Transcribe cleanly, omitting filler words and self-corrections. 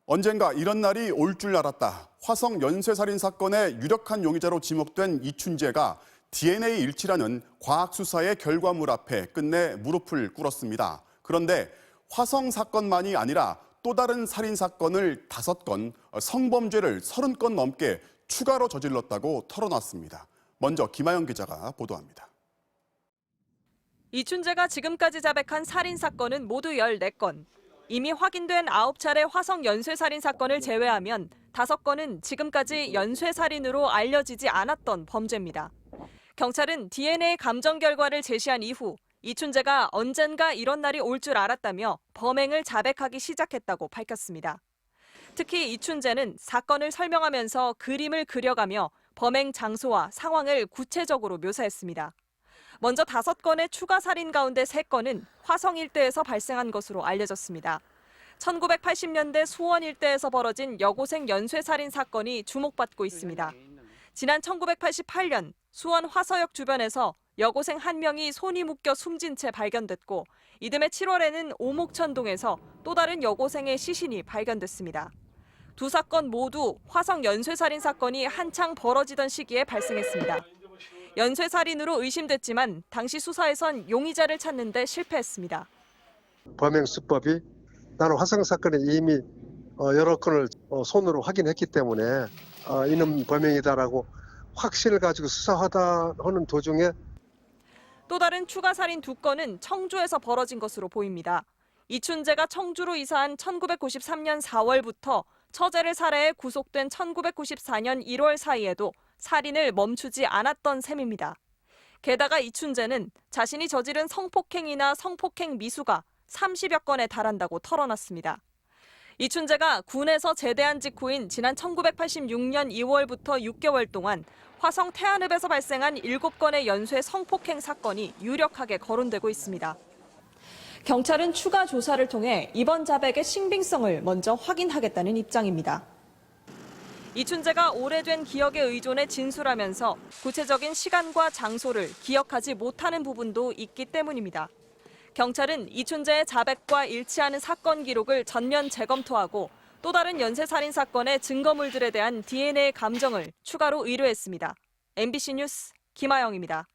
언젠가 이런 날이 올 줄 알았다. 화성 연쇄살인 사건의 유력한 용의자로 지목된 이춘재가 DNA 일치라는 과학 수사의 결과물 앞에 끝내 무릎을 꿇었습니다. 그런데 화성 사건만이 아니라 또 다른 살인 사건을 5건, 성범죄를 30건 넘게 추가로 저질렀다고 털어놨습니다. 먼저 김하영 기자가 보도합니다. 이춘재가 지금까지 자백한 살인 사건은 모두 14건. 이미 확인된 9차례 화성 연쇄살인 사건을 제외하면 5건은 지금까지 연쇄살인으로 알려지지 않았던 범죄입니다. 경찰은 DNA 감정 결과를 제시한 이후 이춘재가 언젠가 이런 날이 올 줄 알았다며 범행을 자백하기 시작했다고 밝혔습니다. 특히 이춘재는 사건을 설명하면서 그림을 그려가며 범행 장소와 상황을 구체적으로 묘사했습니다. 먼저 5건의 추가 살인 가운데 3건은 화성 일대에서 발생한 것으로 알려졌습니다. 1980년대 수원 일대에서 벌어진 여고생 연쇄살인 사건이 주목받고 있습니다. 지난 1988년 수원 화서역 주변에서 여고생 1명이 손이 묶여 숨진 채 발견됐고 이듬해 7월에는 오목천동에서 또 다른 여고생의 시신이 발견됐습니다. 두 사건 모두 화성 연쇄살인 사건이 한창 벌어지던 시기에 발생했습니다. 연쇄살인으로 의심됐지만 당시 수사에선 용의자를 찾는 데 실패했습니다. 범행 수법이 나는 화성 사건에 이미 여러 건을 손으로 확인했기 때문에 이는 범행이다라고 확신을 가지고 수사하다 하는 도중에 또 다른 추가 살인 2건은 청주에서 벌어진 것으로 보입니다. 이춘재가 청주로 이사한 1993년 4월부터 처제를 살해해 구속된 1994년 1월 사이에도 살인을 멈추지 않았던 셈입니다. 게다가 이춘재는 자신이 저지른 성폭행이나 성폭행 미수가 30여 건에 달한다고 털어놨습니다. 이춘재가 군에서 제대한 직후인 지난 1986년 2월부터 6개월 동안 화성 태안읍에서 발생한 7건의 연쇄 성폭행 사건이 유력하게 거론되고 있습니다. 경찰은 추가 조사를 통해 이번 자백의 신빙성을 먼저 확인하겠다는 입장입니다. 이춘재가 오래된 기억에 의존해 진술하면서 구체적인 시간과 장소를 기억하지 못하는 부분도 있기 때문입니다. 경찰은 이춘재의 자백과 일치하는 사건 기록을 전면 재검토하고 또 다른 연쇄살인 사건의 증거물들에 대한 DNA 감정을 추가로 의뢰했습니다. MBC 뉴스 김하영입니다.